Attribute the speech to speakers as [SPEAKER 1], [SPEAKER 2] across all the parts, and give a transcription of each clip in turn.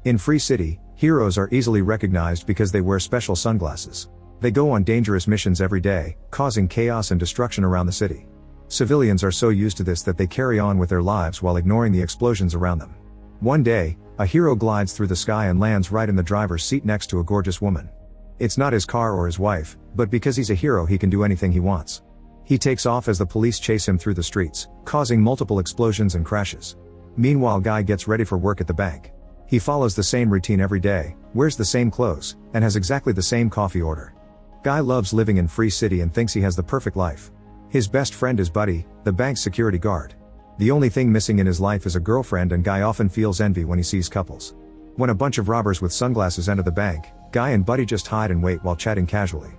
[SPEAKER 1] In Free City, heroes are easily recognized because they wear special sunglasses. They go on dangerous missions every day, causing chaos and destruction around the city. Civilians are so used to this that they carry on with their lives while ignoring the explosions around them. One day, a hero glides through the sky and lands right in the driver's seat next to a gorgeous woman. It's not his car or his wife, but because he's a hero he can do anything he wants. He takes off as the police chase him through the streets, causing multiple explosions and crashes. Meanwhile, Guy gets ready for work at the bank. He follows the same routine every day, wears the same clothes, and has exactly the same coffee order. Guy loves living in Free City and thinks he has the perfect life. His best friend is Buddy, the bank's security guard. The only thing missing in his life is a girlfriend, and Guy often feels envy when he sees couples. When a bunch of robbers with sunglasses enter the bank, Guy and Buddy just hide and wait while chatting casually.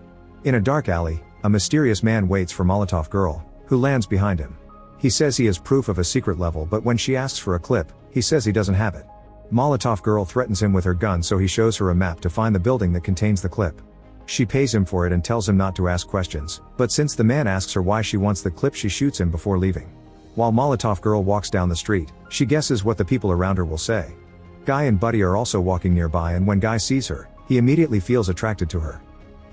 [SPEAKER 1] In a dark alley, a mysterious man waits for Molotov Girl, who lands behind him. He says he has proof of a secret level, but when she asks for a clip, he says he doesn't have it. Molotov Girl threatens him with her gun, so he shows her a map to find the building that contains the clip. She pays him for it and tells him not to ask questions, but since the man asks her why she wants the clip, she shoots him before leaving. While Molotov Girl walks down the street, she guesses what the people around her will say. Guy and Buddy are also walking nearby, and when Guy sees her, he immediately feels attracted to her.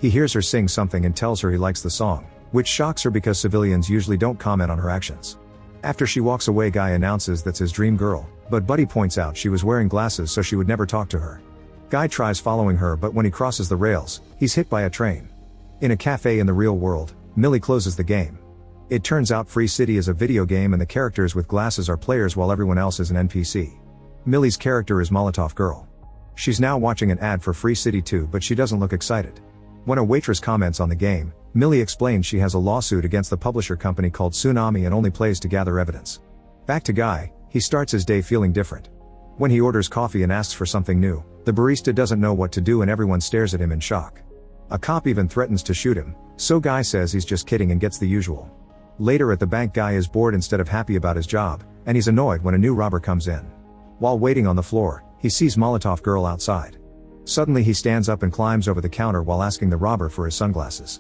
[SPEAKER 1] He hears her sing something and tells her he likes the song, which shocks her because civilians usually don't comment on her actions. After she walks away, Guy announces that's his dream girl, but Buddy points out she was wearing glasses so she would never talk to her. Guy tries following her, but when he crosses the rails, he's hit by a train. In a cafe in the real world, Millie closes the game. It turns out Free City is a video game and the characters with glasses are players while everyone else is an NPC. Millie's character is Molotov Girl. She's now watching an ad for Free City 2, but she doesn't look excited. When a waitress comments on the game, Millie explains she has a lawsuit against the publisher company called Tsunami and only plays to gather evidence. Back to Guy, he starts his day feeling different. When he orders coffee and asks for something new, the barista doesn't know what to do and everyone stares at him in shock. A cop even threatens to shoot him, so Guy says he's just kidding and gets the usual. Later at the bank, Guy is bored instead of happy about his job, and he's annoyed when a new robber comes in. While waiting on the floor, he sees Molotov Girl outside. Suddenly he stands up and climbs over the counter while asking the robber for his sunglasses.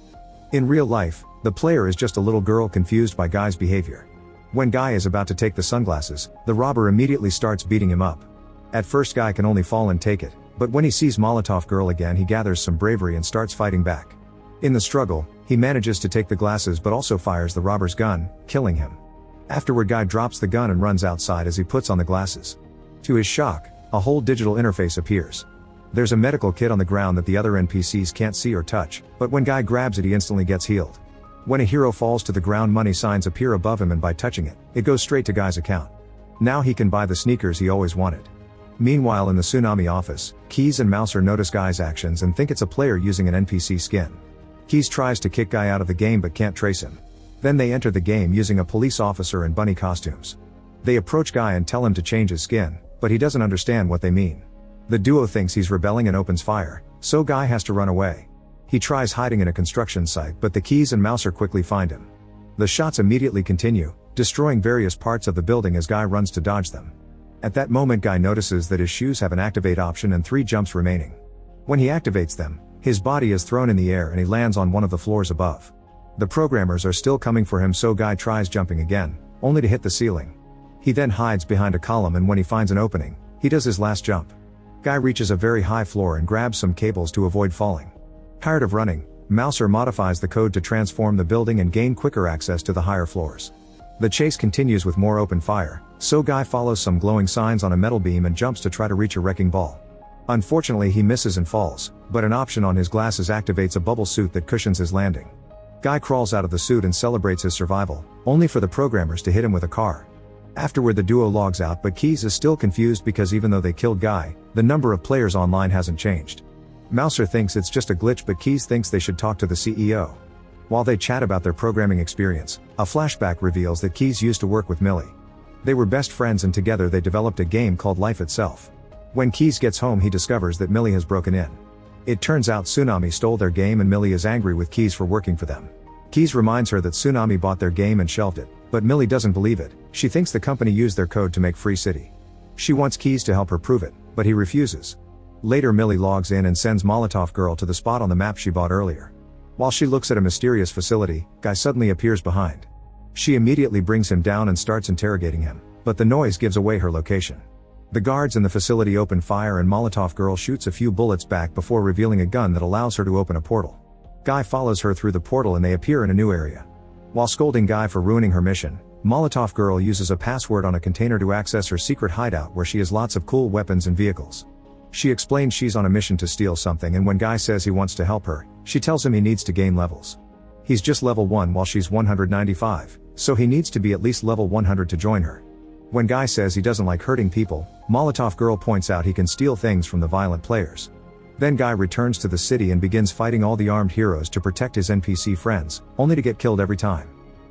[SPEAKER 1] In real life, the player is just a little girl confused by Guy's behavior. When Guy is about to take the sunglasses, the robber immediately starts beating him up. At first Guy can only fall and take it, but when he sees Molotov Girl again, he gathers some bravery and starts fighting back. In the struggle, he manages to take the glasses but also fires the robber's gun, killing him. Afterward, Guy drops the gun and runs outside as he puts on the glasses. To his shock, a whole digital interface appears. There's a medical kit on the ground that the other NPCs can't see or touch, but when Guy grabs it he instantly gets healed. When a hero falls to the ground, money signs appear above him and by touching it, it goes straight to Guy's account. Now he can buy the sneakers he always wanted. Meanwhile, in the Tsunami office, Keys and Mouser notice Guy's actions and think it's a player using an NPC skin. Keys tries to kick Guy out of the game but can't trace him. Then they enter the game using a police officer in bunny costumes. They approach Guy and tell him to change his skin, but he doesn't understand what they mean. The duo thinks he's rebelling and opens fire, so Guy has to run away. He tries hiding in a construction site, but the Keys and Mouser quickly find him. The shots immediately continue, destroying various parts of the building as Guy runs to dodge them. At that moment, Guy notices that his shoes have an activate option and 3 jumps remaining. When he activates them, his body is thrown in the air and he lands on one of the floors above. The programmers are still coming for him, so Guy tries jumping again, only to hit the ceiling. He then hides behind a column, and when he finds an opening, he does his last jump. Guy reaches a very high floor and grabs some cables to avoid falling. Tired of running, Mouser modifies the code to transform the building and gain quicker access to the higher floors. The chase continues with more open fire, so Guy follows some glowing signs on a metal beam and jumps to try to reach a wrecking ball. Unfortunately, he misses and falls, but an option on his glasses activates a bubble suit that cushions his landing. Guy crawls out of the suit and celebrates his survival, only for the programmers to hit him with a car. Afterward, the duo logs out, but Keys is still confused because even though they killed Guy, the number of players online hasn't changed. Mouser thinks it's just a glitch, but Keys thinks they should talk to the CEO. While they chat about their programming experience, a flashback reveals that Keys used to work with Millie. They were best friends and together they developed a game called Life Itself. When Keys gets home, he discovers that Millie has broken in. It turns out Tsunami stole their game and Millie is angry with Keys for working for them. Keys reminds her that Tsunami bought their game and shelved it, but Millie doesn't believe it. She thinks the company used their code to make Free City. She wants Keys to help her prove it, but he refuses. Later, Millie logs in and sends Molotov Girl to the spot on the map she bought earlier. While she looks at a mysterious facility, Guy suddenly appears behind. She immediately brings him down and starts interrogating him, but the noise gives away her location. The guards in the facility open fire and Molotov Girl shoots a few bullets back before revealing a gun that allows her to open a portal. Guy follows her through the portal and they appear in a new area. While scolding Guy for ruining her mission, Molotov Girl uses a password on a container to access her secret hideout where she has lots of cool weapons and vehicles. She explains she's on a mission to steal something, and when Guy says he wants to help her, she tells him he needs to gain levels. He's just level 1 while she's 195, so he needs to be at least level 100 to join her. When Guy says he doesn't like hurting people, Molotov Girl points out he can steal things from the violent players. Then Guy returns to the city and begins fighting all the armed heroes to protect his NPC friends, only to get killed every time.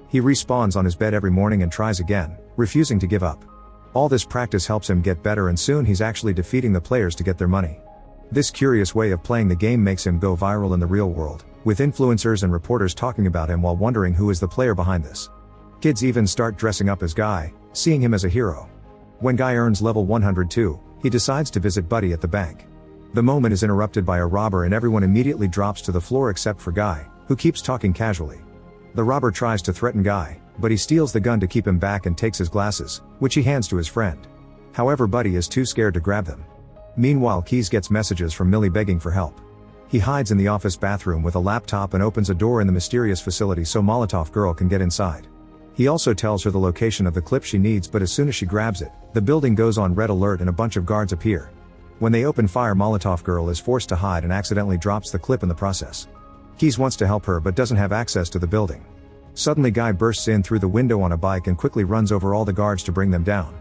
[SPEAKER 1] He respawns on his bed every morning and tries again, refusing to give up. All this practice helps him get better, and soon he's actually defeating the players to get their money. This curious way of playing the game makes him go viral in the real world, with influencers and reporters talking about him while wondering who is the player behind this. Kids even start dressing up as Guy, seeing him as a hero. When Guy earns level 102, he decides to visit Buddy at the bank. The moment is interrupted by a robber and everyone immediately drops to the floor except for Guy, who keeps talking casually. The robber tries to threaten Guy, but he steals the gun to keep him back and takes his glasses, which he hands to his friend. However, Buddy is too scared to grab them. Meanwhile, Keys gets messages from Millie begging for help. He hides in the office bathroom with a laptop and opens a door in the mysterious facility so Molotov Girl can get inside. He also tells her the location of the clip she needs, but as soon as she grabs it, the building goes on red alert and a bunch of guards appear. When they open fire, Molotov Girl is forced to hide and accidentally drops the clip in the process. Keys wants to help her but doesn't have access to the building. Suddenly Guy bursts in through the window on a bike and quickly runs over all the guards to bring them down.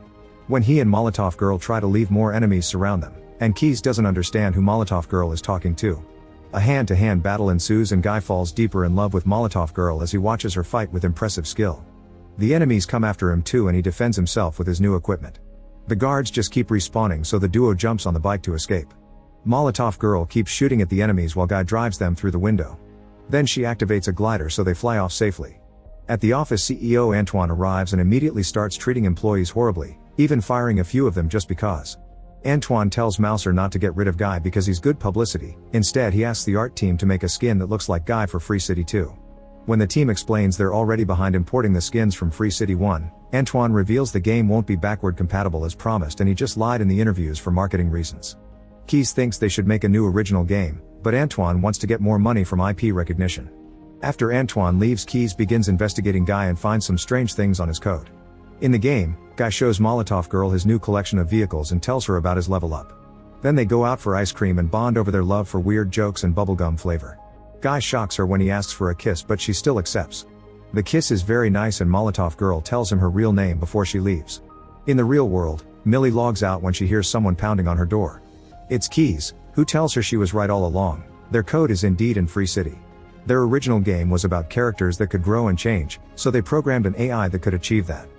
[SPEAKER 1] When he and Molotov Girl try to leave, more enemies surround them, and Keys doesn't understand who Molotov Girl is talking to. A hand-to-hand battle ensues and Guy falls deeper in love with Molotov Girl as he watches her fight with impressive skill. The enemies come after him too and he defends himself with his new equipment. The guards just keep respawning, so the duo jumps on the bike to escape. Molotov Girl keeps shooting at the enemies while Guy drives them through the window. Then she activates a glider so they fly off safely. At the office, CEO Antoine arrives and immediately starts treating employees horribly, even firing a few of them just because. Antoine tells Mouser not to get rid of Guy because he's good publicity. Instead, he asks the art team to make a skin that looks like Guy for Free City 2. When the team explains they're already behind importing the skins from Free City 1, Antoine reveals the game won't be backward compatible as promised and he just lied in the interviews for marketing reasons. Keys thinks they should make a new original game, but Antoine wants to get more money from IP recognition. After Antoine leaves, Keys begins investigating Guy and finds some strange things on his code. In the game, Guy shows Molotov Girl his new collection of vehicles and tells her about his level up. Then they go out for ice cream and bond over their love for weird jokes and bubblegum flavor. Guy shocks her when he asks for a kiss, but she still accepts. The kiss is very nice and Molotov Girl tells him her real name before she leaves. In the real world, Millie logs out when she hears someone pounding on her door. It's Keys, who tells her she was right all along. Their code is indeed in Free City. Their original game was about characters that could grow and change, so they programmed an AI that could achieve that.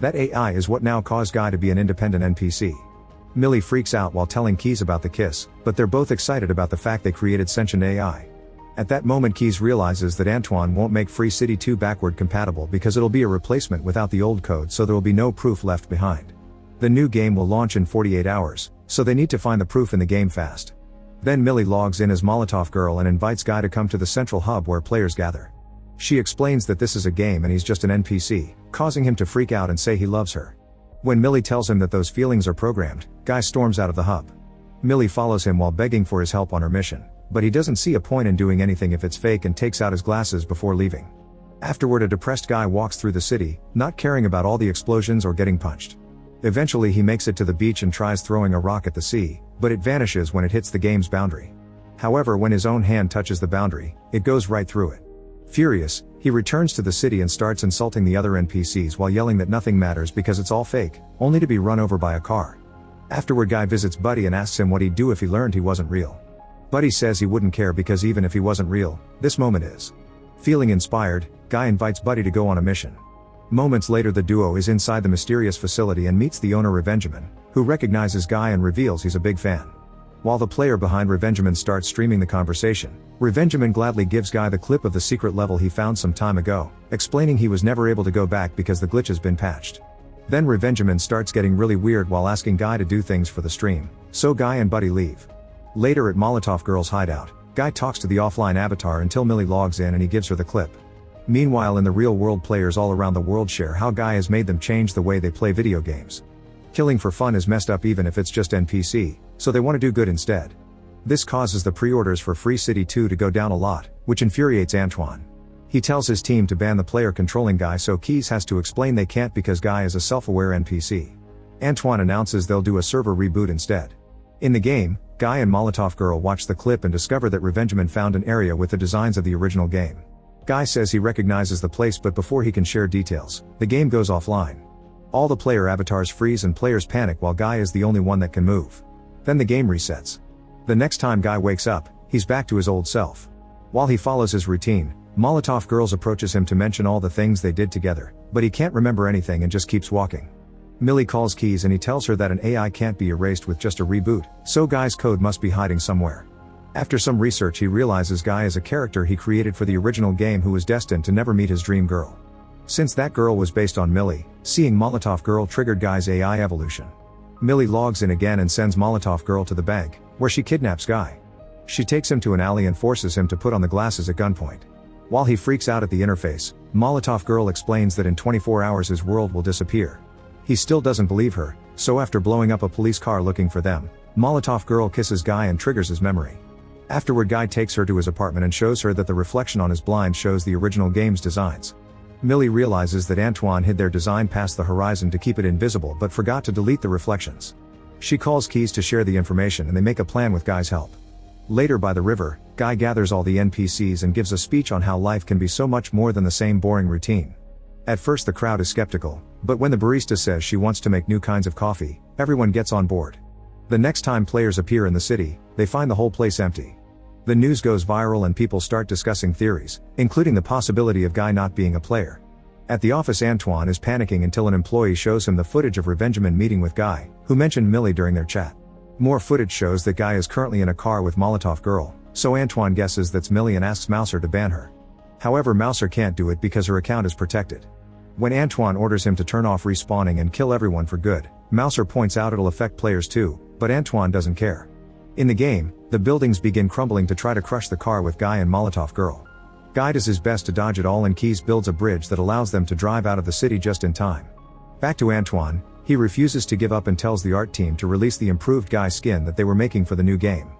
[SPEAKER 1] That AI is what now caused Guy to be an independent NPC. Millie freaks out while telling Keys about the kiss, but they're both excited about the fact they created sentient AI. At that moment, Keys realizes that Antoine won't make Free City 2 backward compatible because it'll be a replacement without the old code, so there will be no proof left behind. The new game will launch in 48 hours, so they need to find the proof in the game fast. Then Millie logs in as Molotov Girl and invites Guy to come to the central hub where players gather. She explains that this is a game and he's just an NPC, causing him to freak out and say he loves her. When Millie tells him that those feelings are programmed, Guy storms out of the hub. Millie follows him while begging for his help on her mission, but he doesn't see a point in doing anything if it's fake and takes out his glasses before leaving. Afterward, a depressed Guy walks through the city, not caring about all the explosions or getting punched. Eventually he makes it to the beach and tries throwing a rock at the sea, but it vanishes when it hits the game's boundary. However, when his own hand touches the boundary, it goes right through it. Furious, he returns to the city and starts insulting the other NPCs while yelling that nothing matters because it's all fake, only to be run over by a car. Afterward, Guy visits Buddy and asks him what he'd do if he learned he wasn't real. Buddy says he wouldn't care because even if he wasn't real, this moment is. Feeling inspired, Guy invites Buddy to go on a mission. Moments later, the duo is inside the mysterious facility and meets the owner Revengeman, who recognizes Guy and reveals he's a big fan. While the player behind Revengeman starts streaming the conversation, Revengeman gladly gives Guy the clip of the secret level he found some time ago, explaining he was never able to go back because the glitch has been patched. Then Revengeman starts getting really weird while asking Guy to do things for the stream, so Guy and Buddy leave. Later at Molotov Girl's hideout, Guy talks to the offline avatar until Millie logs in and he gives her the clip. Meanwhile, in the real world, players all around the world share how Guy has made them change the way they play video games. Killing for fun is messed up even if it's just NPC, so they want to do good instead. This causes the pre-orders for Free City 2 to go down a lot, which infuriates Antoine. He tells his team to ban the player controlling Guy, so Keys has to explain they can't because Guy is a self-aware NPC. Antoine announces they'll do a server reboot instead. In the game, Guy and Molotov Girl watch the clip and discover that Revengeman found an area with the designs of the original game. Guy says he recognizes the place, but before he can share details, the game goes offline. All the player avatars freeze and players panic while Guy is the only one that can move. Then the game resets. The next time Guy wakes up, he's back to his old self. While he follows his routine, Molotov Girls approaches him to mention all the things they did together, but he can't remember anything and just keeps walking. Millie calls Keys and he tells her that an AI can't be erased with just a reboot, so Guy's code must be hiding somewhere. After some research, he realizes Guy is a character he created for the original game who was destined to never meet his dream girl. Since that girl was based on Millie, seeing Molotov Girl triggered Guy's AI evolution. Millie logs in again and sends Molotov Girl to the bank, where she kidnaps Guy. She takes him to an alley and forces him to put on the glasses at gunpoint. While he freaks out at the interface, Molotov Girl explains that in 24 hours his world will disappear. He still doesn't believe her, so after blowing up a police car looking for them, Molotov Girl kisses Guy and triggers his memory. Afterward, Guy takes her to his apartment and shows her that the reflection on his blind shows the original game's designs. Millie realizes that Antoine hid their design past the horizon to keep it invisible but forgot to delete the reflections. She calls Keys to share the information and they make a plan with Guy's help. Later by the river, Guy gathers all the NPCs and gives a speech on how life can be so much more than the same boring routine. At first the crowd is skeptical, but when the barista says she wants to make new kinds of coffee, everyone gets on board. The next time players appear in the city, they find the whole place empty. The news goes viral and people start discussing theories, including the possibility of Guy not being a player. At the office, Antoine is panicking until an employee shows him the footage of Revengeman meeting with Guy, who mentioned Millie during their chat. More footage shows that Guy is currently in a car with Molotov Girl, so Antoine guesses that's Millie and asks Mouser to ban her. However, Mouser can't do it because her account is protected. When Antoine orders him to turn off respawning and kill everyone for good, Mouser points out it'll affect players too, but Antoine doesn't care. In the game, the buildings begin crumbling to try to crush the car with Guy and Molotov Girl. Guy does his best to dodge it all and Keys builds a bridge that allows them to drive out of the city just in time. Back to Antoine, he refuses to give up and tells the art team to release the improved Guy skin that they were making for the new game.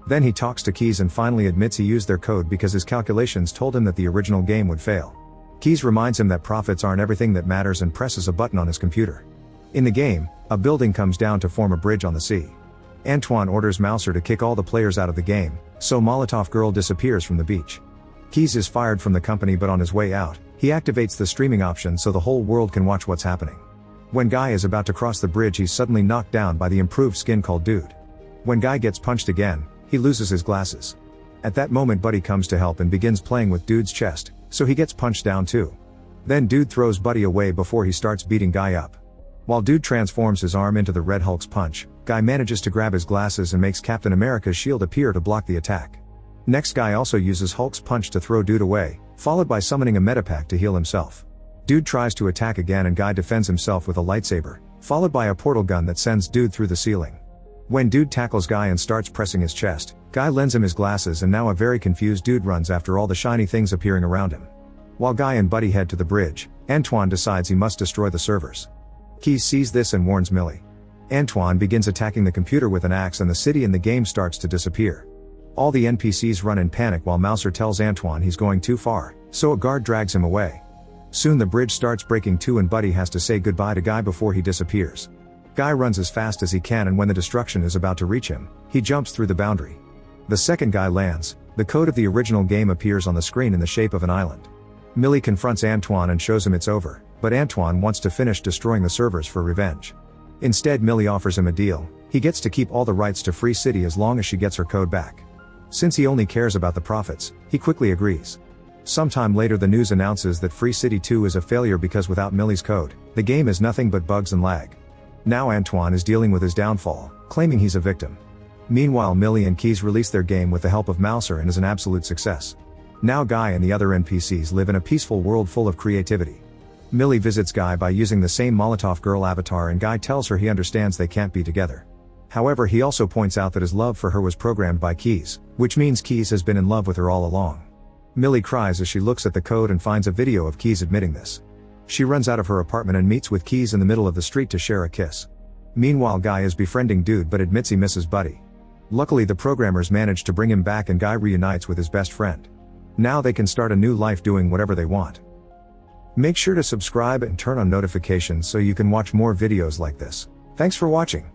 [SPEAKER 1] Then he talks to Keys and finally admits he used their code because his calculations told him that the original game would fail. Keys reminds him that profits aren't everything that matters and presses a button on his computer. In the game, a building comes down to form a bridge on the sea. Antoine orders Mouser to kick all the players out of the game, so Molotov Girl disappears from the beach. Keys is fired from the company, but on his way out, he activates the streaming option so the whole world can watch what's happening. When Guy is about to cross the bridge, he's suddenly knocked down by the improved skin called Dude. When Guy gets punched again, he loses his glasses. At that moment, Buddy comes to help and begins playing with Dude's chest, so he gets punched down too. Then Dude throws Buddy away before he starts beating Guy up. While Dude transforms his arm into the Red Hulk's punch, Guy manages to grab his glasses and makes Captain America's shield appear to block the attack. Next, Guy also uses Hulk's punch to throw Dude away, followed by summoning a medipack to heal himself. Dude tries to attack again and Guy defends himself with a lightsaber, followed by a portal gun that sends Dude through the ceiling. When Dude tackles Guy and starts pressing his chest, Guy lends him his glasses and now a very confused Dude runs after all the shiny things appearing around him. While Guy and Buddy head to the bridge, Antoine decides he must destroy the servers. Keys sees this and warns Millie. Antoine begins attacking the computer with an axe and the city in the game starts to disappear. All the NPCs run in panic while Mouser tells Antoine he's going too far, so a guard drags him away. Soon the bridge starts breaking too and Buddy has to say goodbye to Guy before he disappears. Guy runs as fast as he can and when the destruction is about to reach him, he jumps through the boundary. The second Guy lands, the code of the original game appears on the screen in the shape of an island. Millie confronts Antoine and shows him it's over, but Antoine wants to finish destroying the servers for revenge. Instead, Millie offers him a deal. He gets to keep all the rights to Free City as long as she gets her code back. Since he only cares about the profits, he quickly agrees. Sometime later, the news announces that Free City 2 is a failure because without Millie's code, the game is nothing but bugs and lag. Now Antoine is dealing with his downfall, claiming he's a victim. Meanwhile, Millie and Keys release their game with the help of Mouser and is an absolute success. Now Guy and the other NPCs live in a peaceful world full of creativity. Millie visits Guy by using the same Molotov Girl avatar and Guy tells her he understands they can't be together. However, he also points out that his love for her was programmed by Keys, which means Keys has been in love with her all along. Millie cries as she looks at the code and finds a video of Keys admitting this. She runs out of her apartment and meets with Keys in the middle of the street to share a kiss. Meanwhile, Guy is befriending Dude but admits he misses Buddy. Luckily, the programmers manage to bring him back and Guy reunites with his best friend. Now they can start a new life doing whatever they want. Make sure to subscribe and turn on notifications so you can watch more videos like this. Thanks for watching.